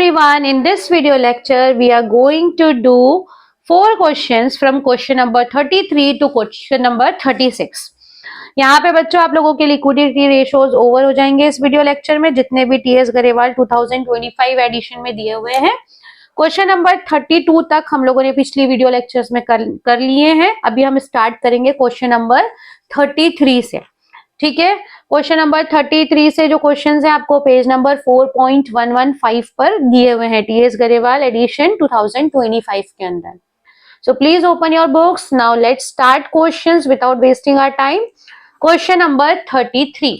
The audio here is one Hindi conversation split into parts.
everyone, in this video lecture we are going to do 4 questions from question number 33 to question number 36. यहाँ पे बच्चों आप लोगों के लिक्विडिटी रेशियोज ओवर हो जाएंगे इस वीडियो लेक्चर में, जितने भी टीएस गरेवाल 2025 एडिशन में दिए हुए हैं। क्वेश्चन नंबर 32 तक हम लोगों ने पिछली वीडियो लेक्चर्स में कर लिए हैं। अभी हम स्टार्ट करेंगे क्वेश्चन नंबर 33 से। ठीक है, क्वेश्चन नंबर 33 से जो क्वेश्चंस हैं आपको पेज नंबर 4.115 पर दिए हुए हैं टीएस गरेवाल एडिशन 2025 के अंदर। So please open your books now. Let's start questions without wasting our time. Question number 33।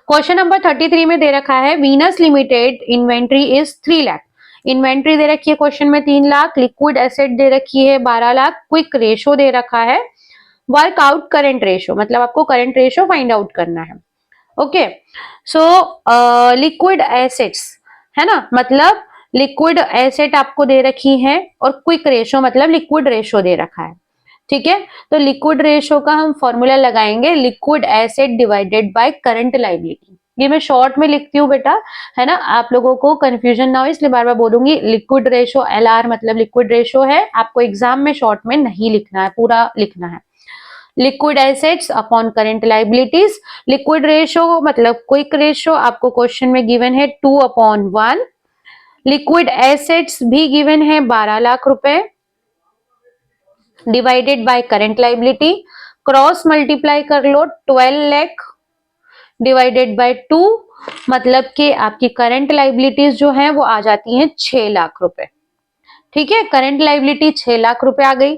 Question number 33 में दे रखा है Venus limited inventory is 3 lakh. Inventory दे रखी है क्वेश्चन में 3 लाख, लिक्विड एसेट दे रखी है 12 लाख, क्विक रेशो दे रखा है, वर्कआउट करंट रेशो, मतलब आपको करंट रेशो फाइंड आउट करना है। ओके, सो लिक्विड एसेट्स है ना, मतलब लिक्विड एसेट आपको दे रखी है और क्विक रेशो मतलब लिक्विड रेशो दे रखा है। ठीक है, तो लिक्विड रेशो का हम फॉर्मूला लगाएंगे liquid asset divided by current liability. ये मैं शॉर्ट में लिखती हूँ बेटा, है ना, आप लोगों को कंफ्यूजन ना हो इसलिए बार बार बोलूंगी। लिक्विड रेशो एलआर मतलब लिक्विड रेशो है, आपको एग्जाम में शॉर्ट में नहीं लिखना है, पूरा लिखना है। Liquid assets upon current liabilities, liquid ratio मतलब क्विक रेशो आपको क्वेश्चन में गिवन है 2/1। लिक्विड एसेट्स भी गिवन है 12 लाख रुपए divided by current liability, cross multiply कर लो 12 लाख डिवाइडेड बाय 2, मतलब कि आपकी करंट लायबिलिटीज जो है वो आ जाती हैं 6 लाख रुपए। ठीक है, करंट लायबिलिटी 6 लाख रुपए आ गई।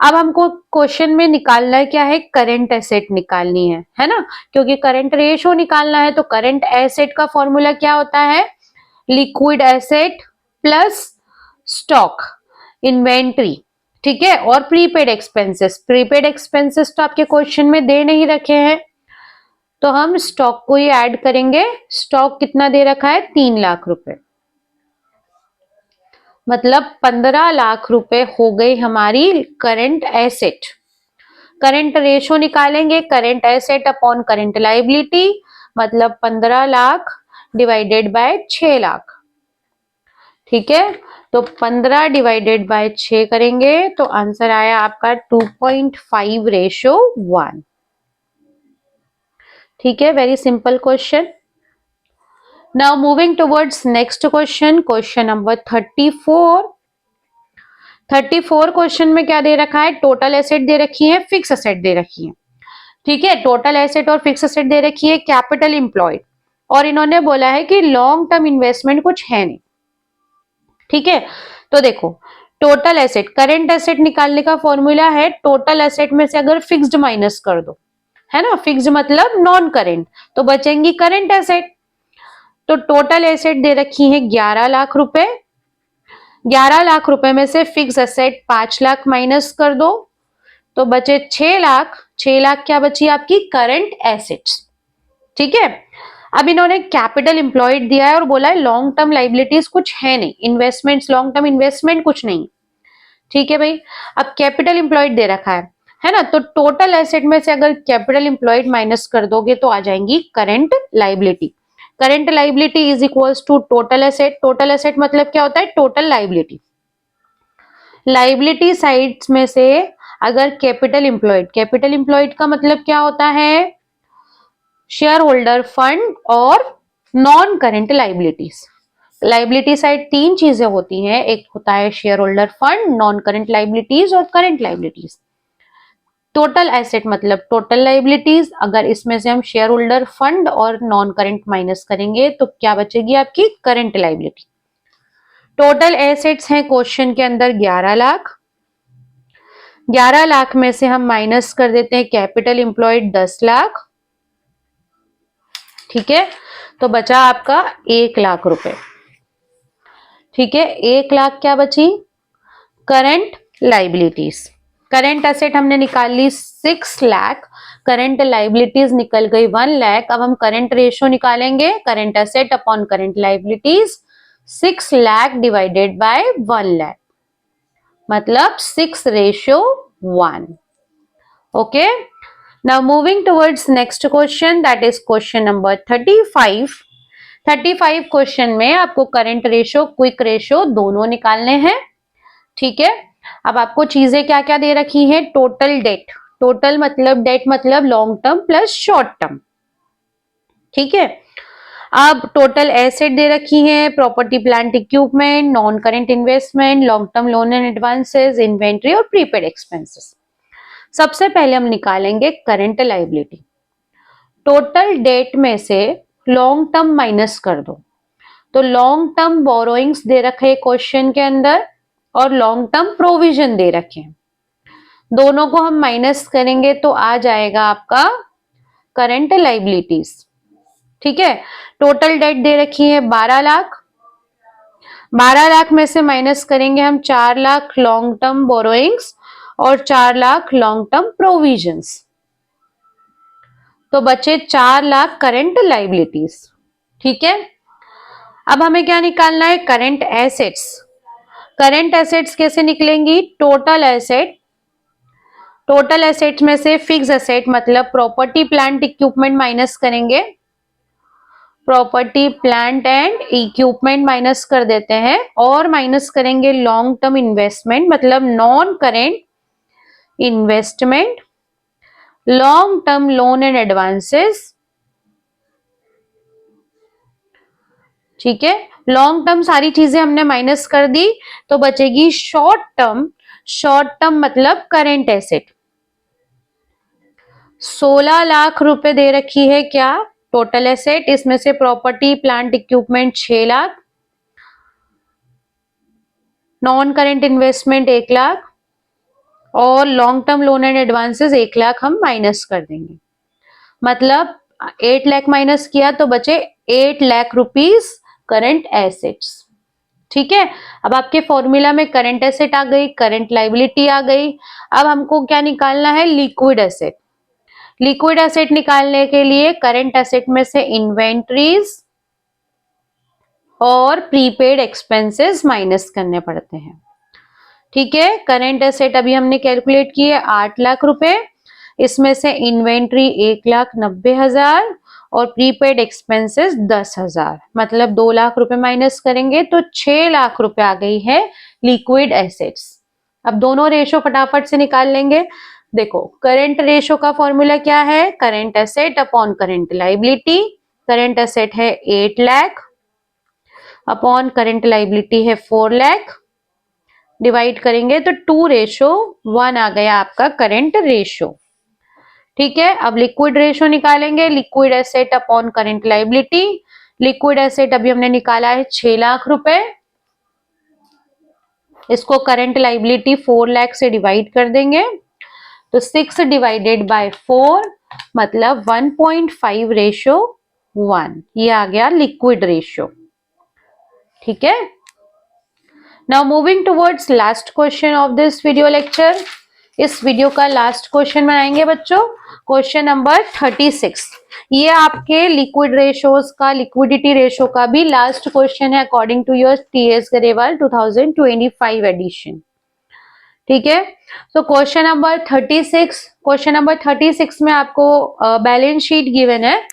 अब हमको क्वेश्चन में निकालना है क्या है, करंट एसेट निकालनी है ना, क्योंकि करंट रेशो निकालना है। तो करंट एसेट का फॉर्मूला क्या होता है, liquid asset plus stock inventory. ठीक है, और प्रीपेड एक्सपेंसेस। प्रीपेड एक्सपेंसेस तो आपके क्वेश्चन में दे नहीं रखे हैं, तो हम स्टॉक को ही ऐड करेंगे। स्टॉक कितना दे रखा है, 3 लाख रुपए, मतलब 15 लाख रुपए हो गई हमारी करंट एसेट। करंट रेशो निकालेंगे current asset upon current liability, मतलब 15 लाख डिवाइडेड बाय 6 लाख। ठीक है, तो 15 डिवाइडेड बाय 6 करेंगे तो आंसर आया आपका 2.5:1। ठीक है, very simple question. Now moving towards next question, question number 34। 34 question में क्या दे रखा है, टोटल एसेट दे रखी है, फिक्स एसेट दे रखी है। ठीक है, टोटल एसेट और फिक्स एसेट दे रखी है, कैपिटल एम्प्लॉयड, और इन्होंने बोला है कि लॉन्ग टर्म इन्वेस्टमेंट कुछ है नहीं। ठीक है, तो देखो टोटल एसेट, करंट एसेट निकालने का फॉर्मूला है टोटल एसेट में से अगर फिक्स्ड माइनस कर दो, है ना, फिक्स्ड मतलब नॉन करंट, तो बचेंगी करंट एसेट। तो टोटल एसेट दे रखी है 11 लाख रुपए। 11 लाख रुपए में से फिक्स एसेट 5 लाख माइनस कर दो तो बचे 6 लाख। 6 लाख क्या बची आपकी, करंट एसेट्स। ठीक है, अब इन्होंने कैपिटल एम्प्लॉयड दिया है और बोला है लॉन्ग टर्म लायबिलिटीज कुछ है नहीं, इन्वेस्टमेंट्स लॉन्ग टर्म इन्वेस्टमेंट कुछ नहीं। ठीक है भाई, अब कैपिटल एम्प्लॉयड दे रखा है ना, तो टोटल एसेट में से अगर कैपिटल एम्प्लॉयड माइनस कर दोगे तो आ जाएंगी current liability. Current liability is equals to total asset. Total asset मतलब क्या होता है, टोटल लायबिलिटी। लायबिलिटी साइड्स में से अगर कैपिटल एम्प्लॉयड का मतलब क्या होता है, शेयर होल्डर फंड और non current liabilities. Liability side 3 चीजें होती हैं, एक होता है share holder fund, non current liabilities और करंट लायबिलिटीज। टोटल एसेट मतलब टोटल लायबिलिटीज, अगर इसमें से हम शेयर होल्डर फंड और नॉन करंट माइनस करेंगे तो क्या बचेगी आपकी, करंट लायबिलिटी। टोटल एसेट्स हैं क्वेश्चन के अंदर 11 लाख। 11 लाख में से हम माइनस कर देते हैं कैपिटल एम्प्लॉयड 10 लाख। ठीक है, तो बचा आपका 1 लाख रुपए। ठीक है, 1 लाख क्या बची, करंट लायबिलिटीज। करंट एसेट हमने निकाल ली 6 लाख, करंट लायबिलिटीज निकल गई 1 लाख। अब हम करंट रेशो निकालेंगे, current asset upon current liabilities, 6 lakh divided by 1 lakh, मतलब 6:1। Okay, now moving towards next question, that is question number 35. 35 question में आपको करंट रेशो, क्विक रेशो दोनों निकालने हैं। ठीक है, अब आपको चीजें क्या क्या दे रखी हैं? टोटल डेट, टोटल मतलब डेट मतलब long term plus short term. ठीक है, अब टोटल एसेट दे रखी है, property plant equipment, non current investment, long term loan and advances, inventory और प्रीपेड एक्सपेंसेस। सबसे पहले हम निकालेंगे करंट लायबिलिटी। टोटल डेट में से लॉन्ग टर्म माइनस कर दो, तो लॉन्ग टर्म बोरोइंग्स दे रखे क्वेश्चन के अंदर और लॉन्ग टर्म प्रोविजन दे रखे हैं, दोनों को हम माइनस करेंगे तो आ जाएगा आपका करंट लायबिलिटीज। ठीक है, टोटल डेट दे रखी है 12 लाख, 12 लाख में से माइनस करेंगे हम 4 लाख लॉन्ग टर्म बोरोइंग्स और 4 लाख लॉन्ग टर्म प्रोविजंस, तो बचे 4 लाख करंट लायबिलिटीज। ठीक है, अब हमें क्या निकालना है? Current assets. करंट एसेट्स कैसे निकलेंगी? टोटल एसेट, टोटल एसेट्स में से फिक्स एसेट मतलब प्रॉपर्टी प्लांट इक्विपमेंट माइनस करेंगे, property plant and equipment minus कर देते हैं और माइनस करेंगे लॉन्ग टर्म इन्वेस्टमेंट मतलब non current investment, long term loan and advances. ठीक है, लॉन्ग टर्म सारी चीजें हमने माइनस कर दी तो बचेगी शॉर्ट टर्म। शॉर्ट टर्म मतलब करेंट एसेट। 16 लाख रुपए दे रखी है क्या? टोटल एसेट, इसमें से property plant equipment 6 lakh, non current investment 1 lakh और long term loan and advances 1 lakh हम माइनस कर देंगे, मतलब 8 लाख माइनस किया तो बचे 8 लाख रुपीस करंट एसेट्स। ठीक है, अब आपके फॉर्मूला में करंट एसेट आ गई, करंट लायबिलिटी आ गई। अब हमको क्या निकालना है? Liquid asset. लिक्विड एसेट निकालने के लिए करंट एसेट में से इन्वेंट्रीज और प्रीपेड एक्सपेंसेस माइनस करने पड़ते हैं। ठीक है, करंट एसेट अभी हमने कैलकुलेट किए 8 लाख रुपए, इसमें से इन्वेंट्री 1,90,000 और प्रीपेड एक्सपेंसेस 10,000, मतलब 2 लाख रुपए माइनस करेंगे तो 6 लाख रुपए आ गई है लिक्विड एसेट्स। अब दोनों रेशो फटाफट से निकाल लेंगे। देखो, करंट रेशो का फॉर्मूला क्या है? Current asset upon current liability. Current asset है 8 लाख अपॉन करंट लायबिलिटी है 4 लाख, डिवाइड करेंगे तो 2:1 आ गया आपका करंट रेशो। ठीक है, अब लिक्विड रेशो निकालेंगे, liquid asset upon current liability. Liquid asset अभी हमने निकाला है 6 लाख रुपए, इसको करंट लायबिलिटी 4 लाख से डिवाइड कर देंगे तो 6 डिवाइडेड बाय 4 मतलब 1.5:1, ये आ गया लिक्विड रेशो। ठीक है, now moving towards last question of this video lecture. इस वीडियो का लास्ट क्वेश्चन बनाएंगे बच्चों, क्वेश्चन नंबर 36। ये आपके लिक्विड रेशोज का, लिक्विडिटी रेशो का भी लास्ट क्वेश्चन है अकॉर्डिंग टू योर टीएस गरेवाल 2025 एडिशन। ठीक है, तो क्वेश्चन नंबर 36, क्वेश्चन नंबर 36 में आपको बैलेंस शीट गिवन है।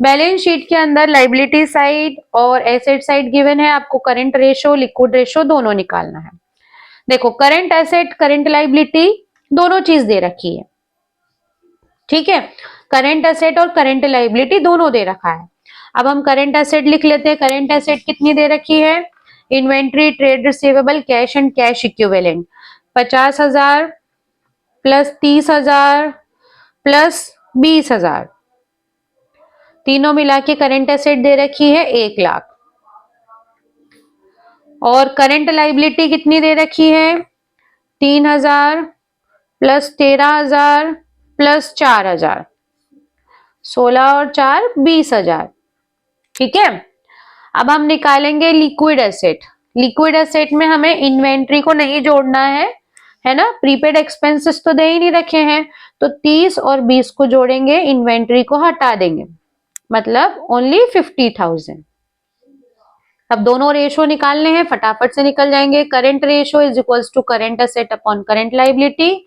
बैलेंस शीट के अंदर लायबिलिटी साइड और एसेट साइड गिवन है, आपको करंट रेशो, लिक्विड रेशो दोनों निकालना है। देखो, करंट एसेट, करंट लायबिलिटी दोनों चीज दे रखी है। ठीक है, करंट एसेट और करंट लायबिलिटी दोनों दे रखा है। अब हम करंट एसेट लिख लेते हैं। करंट एसेट कितनी दे रखी है? Inventory, trade receivable, cash and cash equivalent 50,000 plus 30,000 plus 20,000, तीनों मिला के करंट एसेट दे रखी है 1 लाख। और करंट लायबिलिटी कितनी दे रखी है? 3,000 प्लस 13,000 प्लस 4,000, 16 और 4 20,000। ठीक है, अब हम निकालेंगे लिक्विड एसेट। लिक्विड एसेट में हमें इन्वेंट्री को नहीं जोड़ना है ना, प्रीपेड एक्सपेंसेस तो दे ही नहीं रखे हैं, तो 30 और 20 को जोड़ेंगे, इन्वेंट्री को हटा देंगे, मतलब ओनली 50,000। अब दोनों रेशो निकालने हैं, फटाफट से निकल जाएंगे। Current ratio is equals to current asset upon current liability,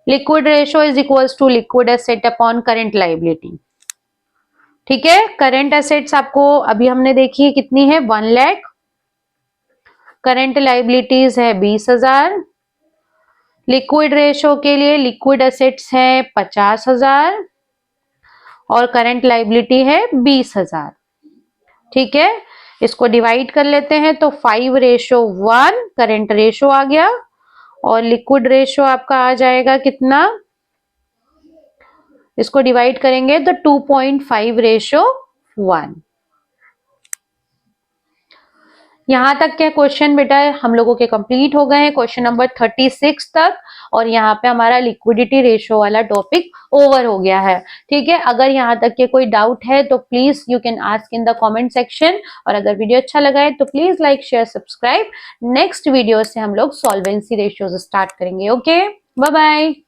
liquid ratio is equals to liquid asset upon current liability. ठीक है। करंट एसेट्स आपको अभी हमने देखी है कितनी है, 1 लाख। करंट लाइबिलिटीज है 20,000। लिक्विड रेशो के लिए लिक्विड एसेट्स है 50,000 और करंट लाइबिलिटी है 20,000। ठीक है, इसको डिवाइड कर लेते हैं तो 5:1 करंट रेशो आ गया और लिक्विड रेशो आपका आ जाएगा कितना, इसको डिवाइड करेंगे तो 2.5:1। यहाँ तक के क्वेश्चन बेटा हम लोगों के कंप्लीट हो गए हैं, क्वेश्चन नंबर 36 तक। और यहाँ पे हमारा लिक्विडिटी रेशो वाला टॉपिक ओवर हो गया है। ठीक है, अगर यहाँ तक के कोई डाउट है तो please you can ask in the comment section. और अगर वीडियो अच्छा लगा है तो please like share subscribe. Next video से हम लोग सॉल्वेंसी रेशियोज स्टार्ट करेंगे। Okay, bye bye.